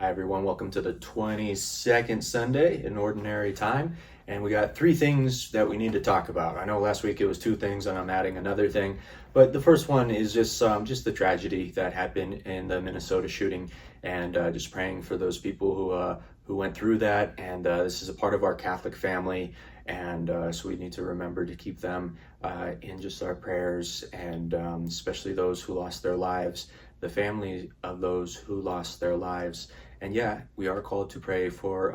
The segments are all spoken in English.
Hi everyone, welcome to the 22nd Sunday in Ordinary Time. And we got three things that we need to talk about. I know last week it was two things and I'm adding another thing. But the first one is just the tragedy that happened in the Minnesota shooting, and just praying for those people who went through that. And this is a part of our Catholic family, and so we need to remember to keep them in just our prayers, and especially those who lost their lives, the family of those who lost their lives. And yeah, we are called to pray for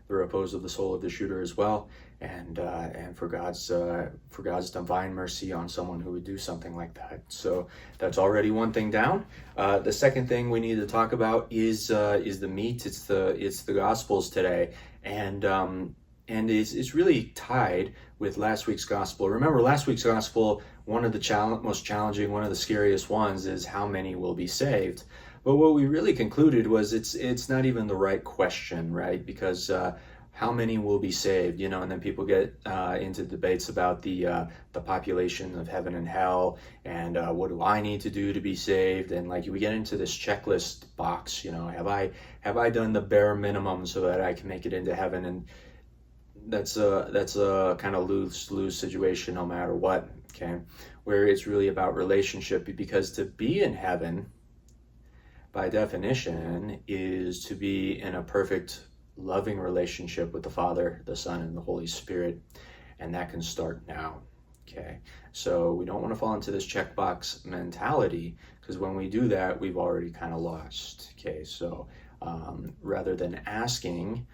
the repose of the soul of the shooter as well, and for God's divine mercy on someone who would do something like that. So that's already one thing down. The second thing we need to talk about is the meat. It's the Gospels today, and it's really tied with last week's Gospel. Remember, last week's Gospel, one of the most challenging, one of the scariest ones is how many will be saved. But what we really concluded was it's not even the right question, right? Because how many will be saved, and then people get into debates about the population of heaven and hell, and what do I need to do to be saved? And like we get into this checklist box, have I done the bare minimum so that I can make it into heaven? And that's a kind of lose situation no matter what, okay? Where it's really about relationship, because to be in heaven, by definition, is to be in a perfect, loving relationship with the Father, the Son, and the Holy Spirit, and that can start now, okay? So we don't want to fall into this checkbox mentality, because when we do that, we've already kind of lost, okay? So rather than asking,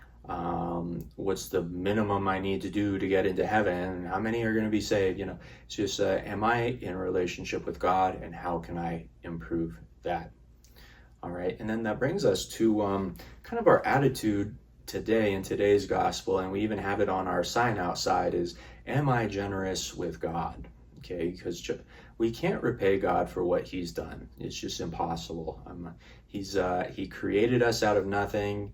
what's the minimum I need to do to get into heaven? How many are going to be saved? It's just, am I in a relationship with God, and how can I improve that? All right, and then that brings us to kind of our attitude today in today's gospel, and we even have it on our sign outside, is, am I generous with God? Okay, because we can't repay God for what he's done. It's just impossible. He created us out of nothing.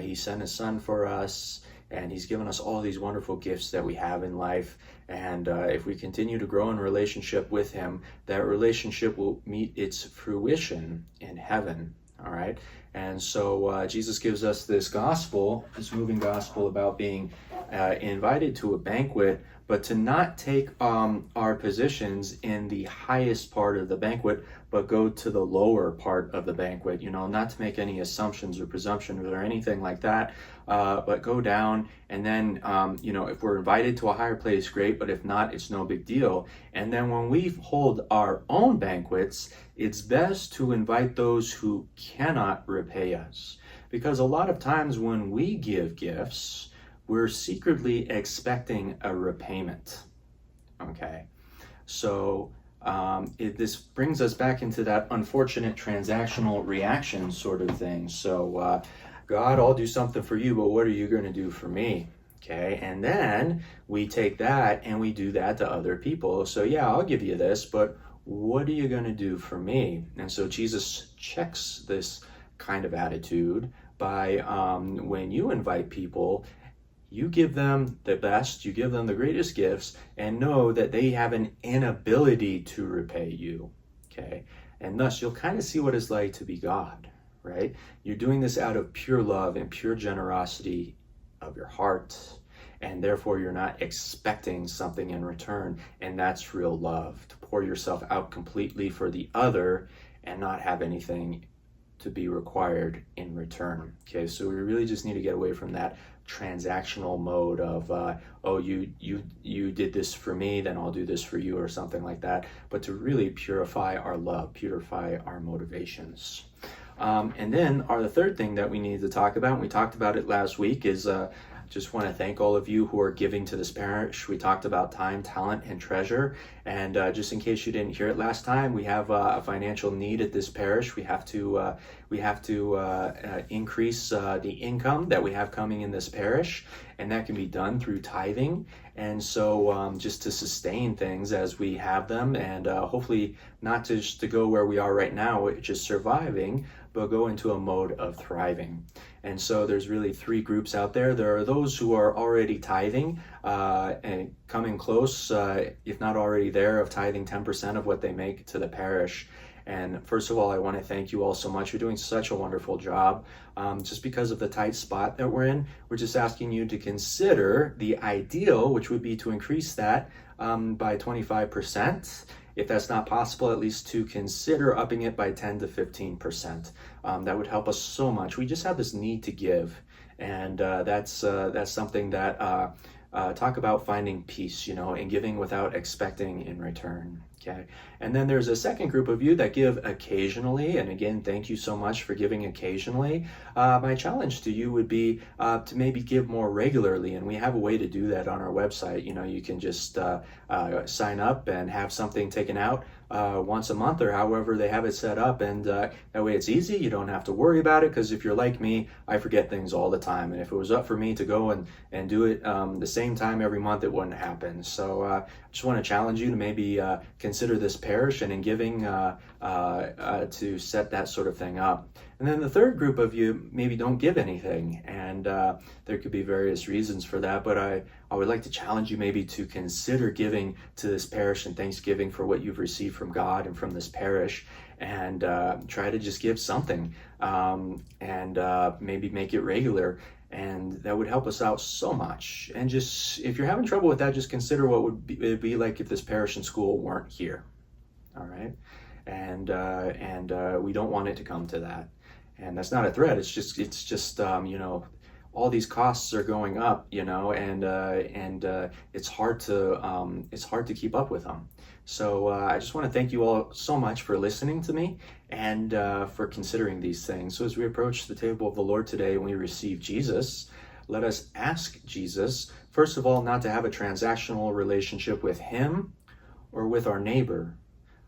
He sent his son for us, and he's given us all these wonderful gifts that we have in life. And if we continue to grow in relationship with him, that relationship will meet its fruition in heaven. All right. And so Jesus gives us this gospel, this moving gospel about being invited to a banquet, but to not take our positions in the highest part of the banquet, but go to the lower part of the banquet, not to make any assumptions or presumptions or anything like that, but go down, and then, if we're invited to a higher place, great, but if not, it's no big deal. And then when we hold our own banquets, it's best to invite those who cannot repay us. Because a lot of times when we give gifts, we're secretly expecting a repayment, okay? So this brings us back into that unfortunate transactional reaction sort of thing. So God, I'll do something for you, but what are you going to do for me? Okay, and then we take that and we do that to other people. So yeah, I'll give you this, but what are you going to do for me? And so Jesus checks this kind of attitude by when you invite people, you give them the best, you give them the greatest gifts, and know that they have an inability to repay you, okay? And thus, you'll kind of see what it's like to be God, right? You're doing this out of pure love and pure generosity of your heart, and therefore you're not expecting something in return, and that's real love, to pour yourself out completely for the other and not have anything to be required in return, okay? So we really just need to get away from that transactional mode of you did this for me, then I'll do this for you, or something like that, but to really purify our love, purify our motivations. And then the third thing that we need to talk about, and we talked about it last week, is just want to thank all of you who are giving to this parish. We talked about time, talent, and treasure. And just in case you didn't hear it last time, we have a financial need at this parish. We have to increase the income that we have coming in this parish, and that can be done through tithing. And so just to sustain things as we have them, and hopefully not just to go where we are right now, just surviving, but go into a mode of thriving. And so there's really three groups out there. There are those who are already tithing and coming close, if not already there, of tithing 10% of what they make to the parish. And first of all, I want to thank you all so much. You're doing such a wonderful job. Just because of the tight spot that we're in, we're just asking you to consider the ideal, which would be to increase that by 25%. If that's not possible, at least to consider upping it by 10 to 15%. That would help us so much. We just have this need to give, and that's something that talk about finding peace, and giving without expecting in return. Okay. And then there's a second group of you that give occasionally. And again, thank you so much for giving occasionally. My challenge to you would be to maybe give more regularly. And we have a way to do that on our website. You can just sign up and have something taken out once a month, or however they have it set up. And that way it's easy. You don't have to worry about it, because if you're like me, I forget things all the time. And if it was up for me to go and do it the same time every month, it wouldn't happen. So I just want to challenge you to maybe consider this parish and in giving to set that sort of thing up. And then the third group of you maybe don't give anything, and there could be various reasons for that, but I would like to challenge you maybe to consider giving to this parish and thanksgiving for what you've received from God and from this parish, and try to just give something, and maybe make it regular. And that would help us out so much. And just, if you're having trouble with that, just consider what it'd be like if this parish and school weren't here. All right. And we don't want it to come to that. And that's not a threat. It's just all these costs are going up, and it's hard to keep up with them. So I just want to thank you all so much for listening to me and for considering these things. So as we approach the table of the Lord today and we receive Jesus, let us ask Jesus, first of all, not to have a transactional relationship with him or with our neighbor,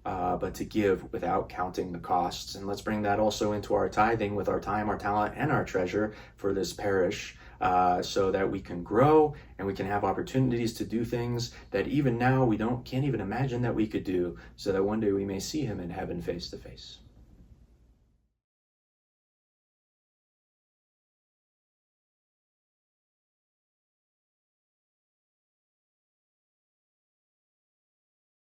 but to give without counting the costs. And let's bring that also into our tithing with our time, our talent, and our treasure for this parish, so that we can grow and we can have opportunities to do things that even now we can't even imagine that we could do, so that one day we may see him in heaven face to face.